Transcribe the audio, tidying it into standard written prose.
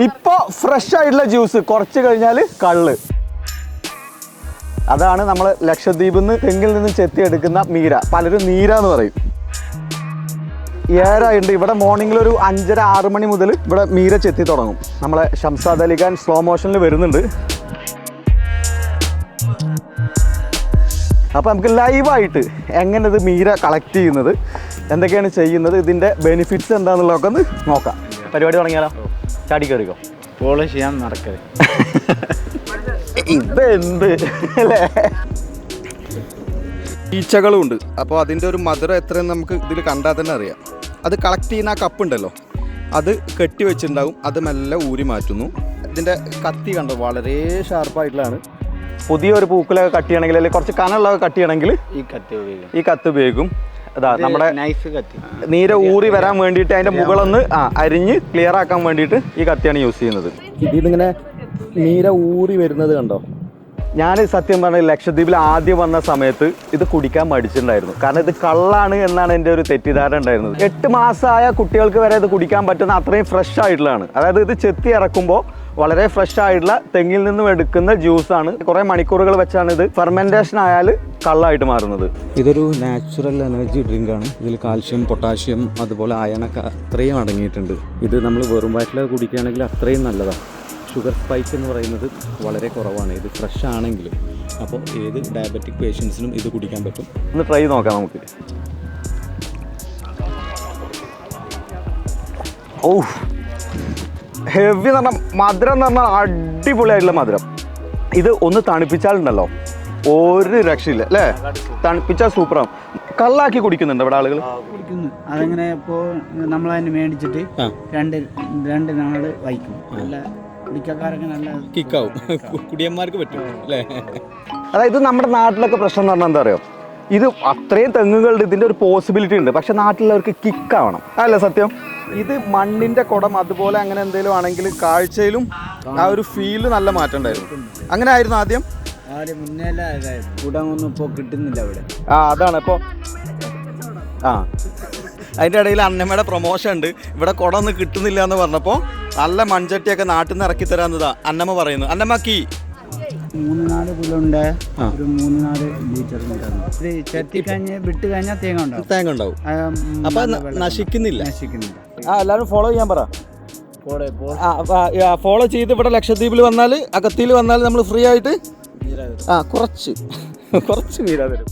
ഇപ്പോൾ ഫ്രഷ് ആയിട്ടുള്ള ജ്യൂസ്, കുറച്ച് കഴിഞ്ഞാൽ കള്ള്. അതാണ് നമ്മൾ ലക്ഷദ്വീപിൽ നിന്ന് തെങ്ങിൽ നിന്ന് ചെത്തിയെടുക്കുന്ന മീര. പലരും നീര എന്ന് പറയും. ഏറായുണ്ട് ഇവിടെ. മോർണിംഗിൽ ഒരു 5:30-6 മണി മുതൽ ഇവിടെ മീര ചെത്തി തുടങ്ങും. നമ്മളെ ഷംസാദ് അലി ഖാൻ സ്ലോ മോഷനിൽ വരുന്നുണ്ട്. അപ്പോൾ നമുക്ക് ലൈവായിട്ട് എങ്ങനെ ഇത് മീര കളക്ട് ചെയ്യുന്നത്, എന്തൊക്കെയാണ് ചെയ്യുന്നത്, ഇതിൻ്റെ ബെനിഫിറ്റ്സ് എന്താണെന്നുള്ളതൊക്കെ ഒന്ന് നോക്കാം. പരിപാടി തുടങ്ങിയാലോ? ചാടി കയറിക്കോ. ഫോളോ ചെയ്യാൻ നടക്കരുത്. ഇതെന്ത് അല്ലേ? ഈച്ചകളും ഉണ്ട്. അപ്പോൾ അതിൻ്റെ ഒരു മധുരം എത്രയെന്ന് നമുക്ക് ഇതിൽ കണ്ടാൽ തന്നെ അറിയാം. അത് കളക്ട് ചെയ്യുന്ന ആ കപ്പ് ഉണ്ടല്ലോ, അത് കെട്ടി വെച്ചിട്ടുണ്ടാവും. അത് മെല്ലെ ഊരി മാറ്റുന്നു. ഇതിൻ്റെ കത്തി കണ്ടോ, വളരെ ഷാർപ്പായിട്ടുള്ളതാണ്. പുതിയൊരു പൂക്കളൊക്കെ കട്ട് ചെയ്യണമെങ്കിൽ, അല്ലെങ്കിൽ കുറച്ച് കനമുള്ളതൊക്കെ കട്ട് ചെയ്യണമെങ്കിൽ ഈ കത്ത് ഉപയോഗിക്കും. അതാ നമ്മുടെ നൈഫ് കത്തി. നീര ഊറി വരാൻ വേണ്ടിയിട്ട് അതിൻ്റെ മുകളൊന്ന് അരിഞ്ഞ് ക്ലിയർ ആക്കാൻ വേണ്ടിയിട്ട് ഈ കത്തിയാണ് യൂസ് ചെയ്യുന്നത്. ഇതിങ്ങനെ നീര ഊറി വരുന്നത് കണ്ടോ. ഞാൻ സത്യം പറഞ്ഞാൽ ലക്ഷദ്വീപിൽ ആദ്യം വന്ന സമയത്ത് ഇത് കുടിക്കാൻ മടിച്ചിട്ടുണ്ടായിരുന്നു. കാരണം ഇത് കള്ളാണ് എന്നാണ് എൻ്റെ ഒരു തെറ്റിദ്ധാരണ ഉണ്ടായിരുന്നത്. 8 മാസമായ കുട്ടികൾക്ക് വരെ ഇത് കുടിക്കാൻ പറ്റുന്ന അത്രയും ഫ്രഷ് ആയിട്ടുള്ളതാണ്. അതായത് ഇത് ചെത്തി ഇറക്കുമ്പോൾ വളരെ ഫ്രഷ് ആയിട്ടുള്ള തെങ്ങിൽ നിന്നും എടുക്കുന്ന ജ്യൂസാണ്. കുറേ മണിക്കൂറുകൾ വെച്ചാണ് ഇത് ഫെർമെൻറ്റേഷൻ ആയാൽ കള്ളായിട്ട് മാറുന്നത്. ഇതൊരു നാച്ചുറൽ എനർജി ഡ്രിങ്കാണ്. ഇതിൽ കാൽഷ്യം, പൊട്ടാഷ്യം, അതുപോലെ അയണൊക്കെ അത്രയും അടങ്ങിയിട്ടുണ്ട്. ഇത് നമ്മൾ വെറും വയറ്റിൽ കുടിക്കുകയാണെങ്കിൽ അത്രയും നല്ലതാണ്. ഷുഗർ സ്പൈക്ക് എന്ന് പറയുന്നത് വളരെ കുറവാണ് ഇത് ഫ്രഷ് ആണെങ്കിലും. അപ്പോൾ ഏത് ഡയബറ്റിക് പേഷ്യൻസിനും ഇത് കുടിക്കാൻ പറ്റും. ഒന്ന് ട്രൈ നോക്കാം നമുക്ക്. ഓ ഹെവി എന്ന് പറഞ്ഞാൽ മധുരം എന്ന് പറഞ്ഞാൽ അടിപൊളിയായിട്ടുള്ള മധുരം. ഇത് ഒന്ന് തണുപ്പിച്ചാലുണ്ടല്ലോ ഒരു രക്ഷയില്ല അല്ലേ? തണുപ്പിച്ചാൽ സൂപ്പറാവും. കള്ളാക്കി കുടിക്കുന്നുണ്ട് ഇവിടെ ആളുകൾ. കുടിക്കുന്നു. അതങ്ങനെ ഇപ്പോൾ നമ്മളതിന് മേടിച്ചിട്ട് രണ്ട് നാൾ വയ്ക്കും. നല്ല കുടിക്കാരൊക്കെ നല്ല കിക്കാവും. കുടിയന്മാർക്ക് പറ്റും അല്ലേ? അതായത് നമ്മുടെ നാട്ടിലൊക്കെ പ്രശ്നം എന്ന് പറഞ്ഞാൽ എന്താ പറയുക, ഇത് അത്രയും തെങ്ങുകളുടെ ഇതിൻ്റെ ഒരു പോസിബിലിറ്റി ഉണ്ട്. പക്ഷെ നാട്ടിലുള്ളവർക്ക് കിക്കാവണം അല്ലേ സത്യം? ഇത് മണ്ണിൻ്റെ കുടം അതുപോലെ അങ്ങനെ എന്തെങ്കിലും ആണെങ്കിൽ കാഴ്ചയിലും ആ ഒരു ഫീല് നല്ല മാറ്റം ഉണ്ടായിരുന്നു. അങ്ങനെ ആയിരുന്നു ആദ്യം മുന്നേ കുടമൊന്നും ഇപ്പോൾ കിട്ടുന്നില്ല ഇവിടെ. അതാണ് ഇപ്പോൾ. അതിൻ്റെ ഇടയിൽ അന്നമ്മയുടെ പ്രൊമോഷൻ ഉണ്ട്. ഇവിടെ കുടമൊന്നും കിട്ടുന്നില്ല എന്ന് പറഞ്ഞപ്പോൾ നല്ല മൺചട്ടിയൊക്കെ നാട്ടിൽ നിന്ന് ഇറക്കി തരാന്നതാ അന്നമ്മ പറയുന്നു. അന്നമ്മ കീ 3-4 കിലോണ്ട് ഒരു 3-4 ലിറ്റർ ചട്ടി കഴിഞ്ഞ് വിട്ട് കഴിഞ്ഞാൽ തേങ്ങ ഉണ്ടാവും. അപ്പൊ നശിക്കുന്നില്ല. എല്ലാവരും ഫോളോ ചെയ്യാൻ പറ. ഫോളോ ചെയ്ത് ഇവിടെ ലക്ഷദ്വീപിൽ വന്നാൽ, അഗത്തിയിൽ വന്നാൽ നമ്മൾ ഫ്രീ ആയിട്ട് കുറച്ച് മീര തരും.